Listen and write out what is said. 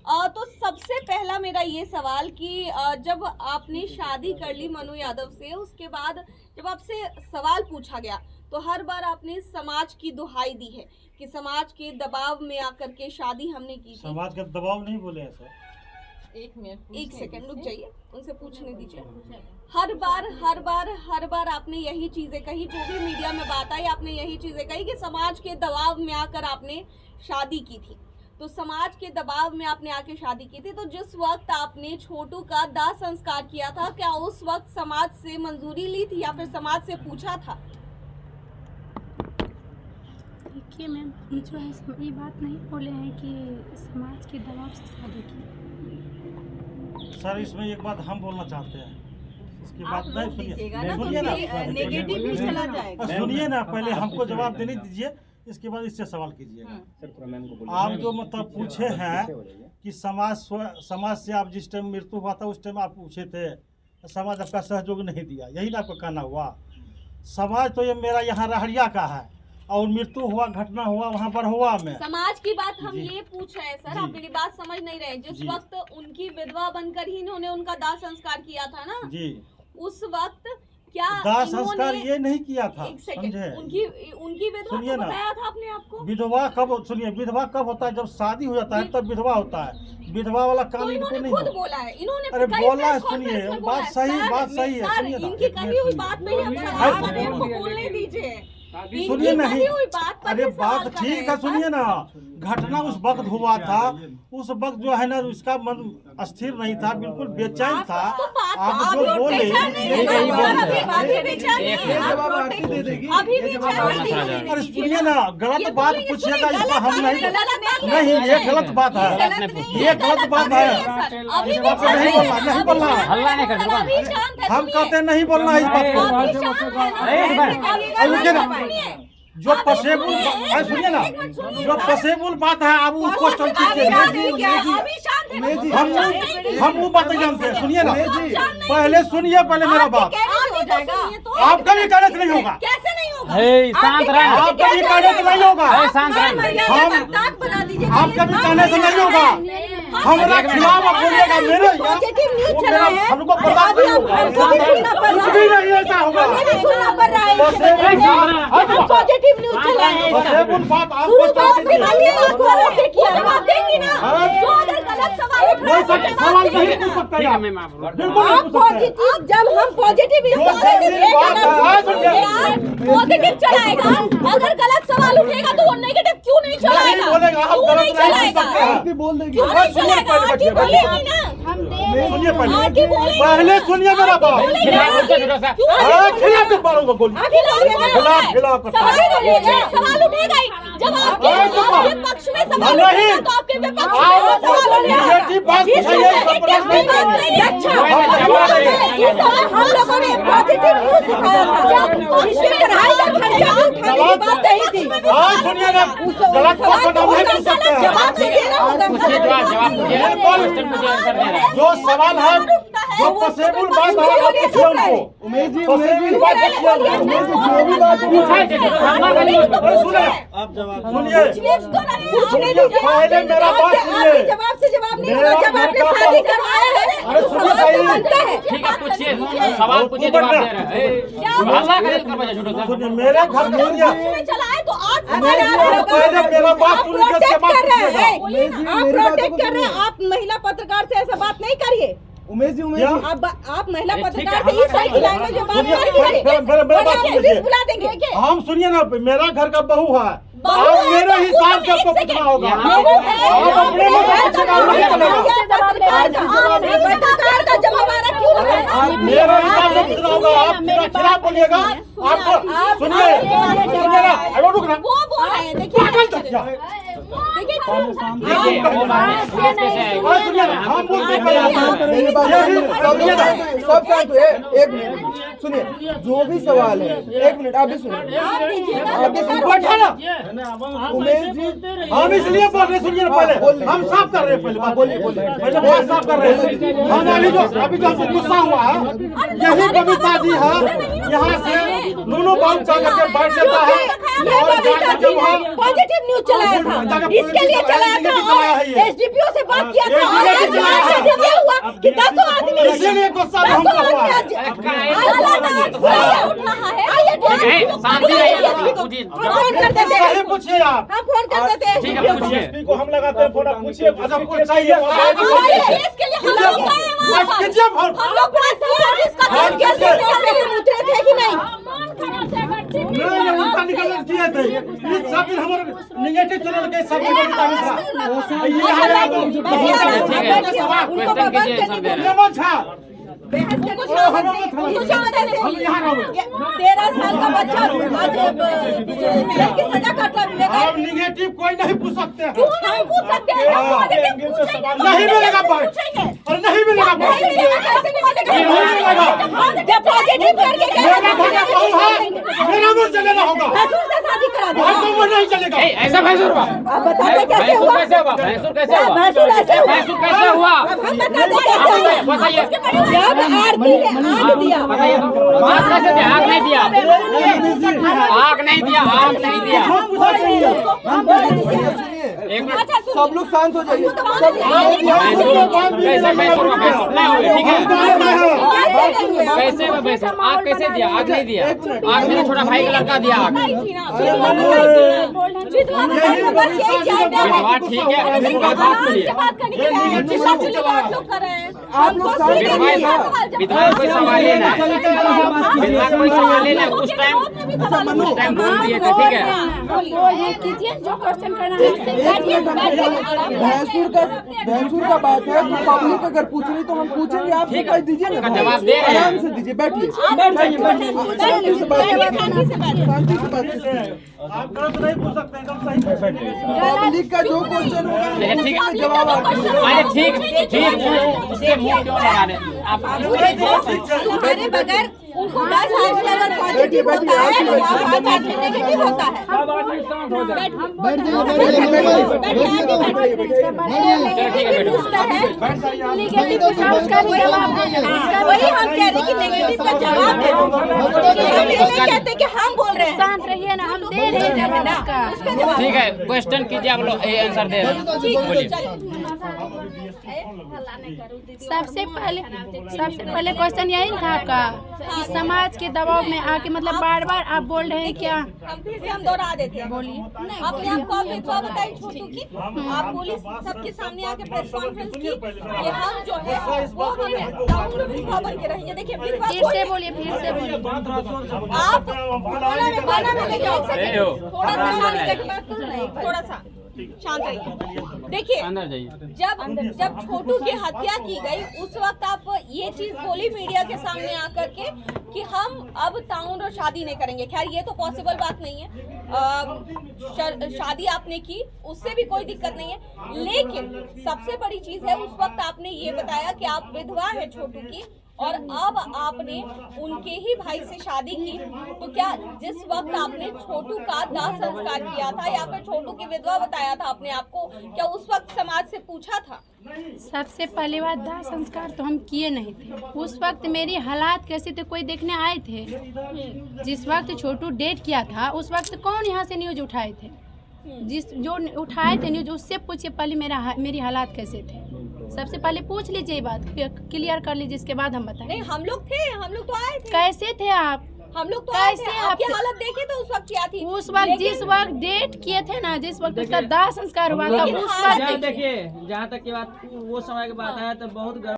तो सबसे पहला मेरा ये सवाल कि जब आपने शादी कर ली मनु यादव से, उसके बाद जब आपसे सवाल पूछा गया तो हर बार आपने समाज की दुहाई दी है कि समाज के दबाव में आकर के शादी हमने की थी। समाज का दबाव नहीं बोले हैं सर। एक सेकंड रुक जाइए, उनसे पूछने दीजिए। हर बार आपने यही चीजें कही, जो भी मीडिया में बात आई आपने यही चीजें कही कि समाज के दबाव में आकर आपने शादी की थी। तो समाज के दबाव में आपने आके शादी की थी, तो जिस वक्त आपने छोटू का दाह संस्कार किया था, क्या उस वक्त समाज से मंजूरी ली थी या फिर समाज से पूछा था? देखिए मैम, जो है ये बात नहीं बोले हैं कि समाज के दबाव से शादी की। सर इसमें एक बात हम बोलना चाहते हैं, इसकी बात नहीं सुनिए ना, सुनिए ना, पहले हमको जवाब देने दीजिए, इसके बाद इससे सवाल कीजिएगा। आप जो मतलब पूछे हैं कि समाज से आप जिस टाइम मृत्यु हुआ था उस टाइम आप पूछे थे, समाज आपका सहयोग नहीं दिया, यही ना आपका कहना हुआ। समाज तो ये मेरा यहाँ रहरिया का है और मृत्यु हुआ, घटना हुआ वहाँ पर हुआ में। समाज की बात हम ये पूछ रहे हैं सर, आप मेरी बात समझ नहीं रहे। जिस वक्त उनकी विधवा बनकर ही इन्होंने उनका दाह संस्कार किया था ना जी, उस वक्त क्या दाह संस्कार ये नहीं किया था? समझे? उनकी विधवा सुनिए ना, बताया था आपने आपको। विधवा कब, सुनिए, विधवा कब होता है? जब शादी हो जाता है तब विधवा होता है। विधवा वाला काम तो इनको नहीं खुद बोला है, इन्होंने अरे बोला है, सुनिए बात सही है, सुनिए ना, इनकी कही हुई बात पे हम बोलने दीजिए। सुनिए नहीं, अरे बात ठीक है, सुनिए ना, घटना उस वक्त हुआ था, उस वक्त जो है ना उसका मन स्थिर नहीं था, बिल्कुल बेचैन था। आप जो बोले अरे सुनिए ना, गलत बात पूछिएगा, इसका हम नहीं, ये गलत बात है, ये गलत बात है, इस बात को नहीं बोलना, हम कहते हैं नहीं बोलना है इस बात को। जो पसेबुल, सुनिए ना, जो पसेबुल बात है आप उसको हम वो बात जानते हैं। सुनिए ना, पहले सुनिए, पहले मेरा बात, आपका भी कहने से नहीं होगा, कैसे नहीं होगा? आपका भी कहने से नहीं होगा, आपका भी कहने से नहीं होगा। हमारा खिलाफ आप बोलिएगा, मेरे हमको बर्दाश्त नहीं होगा, कुछ भी नहीं ऐसा होगा। पॉजिटिव न्यूज़ चला है, पॉजिटिव बात आपको सवाल नहीं पूछ सकता, जब हम पॉजिटिव चलाएगा, अगर गलत सवाल उठेगा तो वो नेगेटिव क्यों नहीं चलाएगा? क्यों नहीं चलाएगा? बोलेगी ना, सुनिए पहले सुनिए मेरा बात, सवाल उठेगा ही जब आपके पक्ष में सवाल उठेगा तो आपके विपक्ष में सवाल हम लोगों ने पॉजिटिव न्यूज़ दिखाया था, इसमें पढ़ाई का खर्चा उठाने की बात नहीं थी। सुनिए ना, गलत जवाब देना जो सवाल है, जो पसेबुल बात है आप पूछिए उनको, पसेबुल बात आप जवाब सुनिए, पहले मेरा बात सुनिए, जवाब से जवाब नहीं होगा। जब आपने शादी करवाया है अरे सुनिए, ठीक है, पूछिए, सवाल पूछिए, जवाब दे रहे हैं। सुनिए मेरे घर में चलाए तो आज पहले मेरा बात सुनिए, उसके बाद आप प्रोटेक्ट कर रहे हैं। आप महिला पत्रकार से ऐसा बात नहीं करिए। उमेश जी, आप महिला पत्रकार से इस तरह की लैंग्वेज में बात करिए, बुला देंगे। हम सुनिए ना, मेरा घर का बहू है, आप मेरे हिसाब से आपको पूछना होगा, आप अपने पत्रकार का जवाब क्यों आप मेरे हिसाब से पूछना होगा, आप मेरा खिलाफ बोलिएगा, आपको सुनिए ना, रुक ना, वो बोल रहे हैं, देखिए सब शांत हुए, एक मिनट सुनिए, जो भी सवाल है, एक मिनट आप भी सुनिए, उमेश जी हम इसलिए बोल रहे, सुनिए पहले हम साफ कर रहे हैं, पहले पहले बात साफ कर रहे हैं। हम अभी जो हमको गुस्सा हुआ है, यही कविता जी है, यहाँ से दोनों बात चल के बैठ जाता है पॉजिटिव न्यूज चलाया था, इसके लिए चलाया था और एसडीपीओ से बात किया था और ये हुआ कि 10 आदमी इसीलिए गुस्सा में हमको हुआ है। फोन करते थे, सही पूछिए आप। हम फोन करते थे, ठीक है, पूछिए। एसपी को हम लगाते हैं फोन, आप पूछिए। अच्छा कुछ चाहिए इसके लिए हम लोग गए वहाँ पर। कीजिए फोन। हम लोग इसका काम कैसे उतरे थे कि नहीं? नहीं उनका निकल किए थे। ये सब दिन हमारे निगेटिव चैनल के सब उनको बगल के बहस के कुछ इसकी वजह से 13 साल का बच्चा आज जेल की सजा काटना मिलेगा। आप निगेटिव कोई नहीं पूछ सकते हैं। क्यों नहीं पूछ सकते हैं? हम पॉजिटिव पूछेंगे, नहीं मिलेगा पॉइंट पूछेंगे। और नहीं मिलेगा नहीं मिलेगा, कैसे मिलेगा? जब पॉजिटिव करके गए मेरा भैया बहू है, मेरा मुंह चलेना होगा। भैंसुर से शादी करा दो। हमको नहीं चलेगा। ऐसा भैंसुर हुआ? आप बताते कैसे हुआ? कैसे हुआ? भैंसुर कैसे हुआ? भैंसुर ऐसे हुआ। भैंसुर कैसे हुआ? हम बताते कैसे हुआ? बताइए। जब आरती ने आग दिया, बताइए तो। आग कैसे दिया? आग नहीं दिया, आग नहीं दिया, आग नहीं दिया। एक मिनट, सब लोग शांत हो जाइए। कैसे भैंसुर हुआ? भैंसुर नहीं हुए, ठीक है। कैसे हुआ भैंसुर? आग कैसे दिया? आग नहीं दिया, आग मेरा छोटा भाई का लड़का दिया आग। विधवा ठीक है, विधवा बात सुनिए। आप लोग विधवा कोई सवाल ही नहीं, विधवा कोई सवाल ही नहीं। उस टाइम बोल दिए थे, ठीक है। कीजिए जो क्वेश्चन करना है। भैंसुर का बात है तो पब्लिक अगर पूछ रही तो हम पूछेंगे, आप ठीक है, कह दीजिए ना, जवाब दे रहे हैं। आराम से दीजिए, बैठिए शांति से बात कीजिए। आप गलत नहीं पूछ सकते, एकदम सही बैठिए। पब्लिक का जो क्वेश्चन होगा ठीक है, जवाब आप दीजिए। अरे ठीक ठीक, उसके मुंह क्यों लगा रहे? आप तुम्हारे बगैर उनको 10 आदमी अगर पॉजिटिव होता है तो वहाँ 5 आदमी नेगेटिव होता है। नेगेटिव पूछा उसका भी जवाब देना। वही हम कह रहे कि नेगेटिव का जवाब दे दो। हम ये नहीं कहते कि हम बोल रहे हैं। शांत रहिए ना, हम दे रहे हैं जवाब उसका। ठीक है, क्वेश्चन कीजिए, आप लोग आंसर दे रहे हैं, बोलिए। सबसे पहले क्वेश्चन यही था आपका कि समाज के दबाव में आके मतलब बार बार आप बोल रहे हैं क्या? हम फिर से हम दोहरा देते हैं। बोलिए। अपने आप को आप विधवा बताइए छोटू की। आप पुलिस सबके सामने आके प्रेस कॉन्फ्रेंस की कि हम जो है वो हम डाउन विधवा बन के रहेंगे। देखिए विधवा फिर से बोलिए, फिर से बोलिए। आप गाना में लेके एक सेकंड थोड़ा सा शांत रहिए, थोड़ा सा शांत रहिए। देखिए अंदर जाइए। जब छोटू की हत्या की गई उस वक्त आप ये चीज बोली मीडिया के सामने आकर के कि हम अब ताउन और शादी नहीं करेंगे। खैर ये तो पॉसिबल बात नहीं है। शादी आपने की, उससे भी कोई दिक्कत नहीं है, लेकिन सबसे बड़ी चीज है उस वक्त आपने ये बताया कि आप विधवा है छोटू की और अब आपने उनके ही भाई से शादी की। तो क्या जिस वक्त आपने छोटू का दाह संस्कार किया था या फिर छोटू की विधवा बताया था अपने आप को, क्या उस वक्त समाज से पूछा था? सबसे पहली बात, दाह संस्कार तो हम किए नहीं थे। उस वक्त मेरी हालात कैसे थे कोई देखने आए थे? जिस वक्त छोटू डेट किया था उस वक्त कौन यहाँ से न्यूज उठाए थे? जो उठाए थे न्यूज उससे पूछिए पहले मेरी हालात कैसे थे। सबसे पहले पूछ लीजिए, ये बात क्लियर कर लीजिए, इसके बाद हम बताएं। नहीं हम लोग थे, हम लोग तो आए थे। कैसे थे आप? हम लोग तो आए थे। कैसे आपकी आप- हालत देखे तो उस वक्त क्या थी? उस वक्त जिस वक्त डेट किए थे ना, जिस वक्त उसका दाह संस्कार हुआ था उस वक्त देखिए, जहाँ तक की बात वो समय की बात है तो बहुत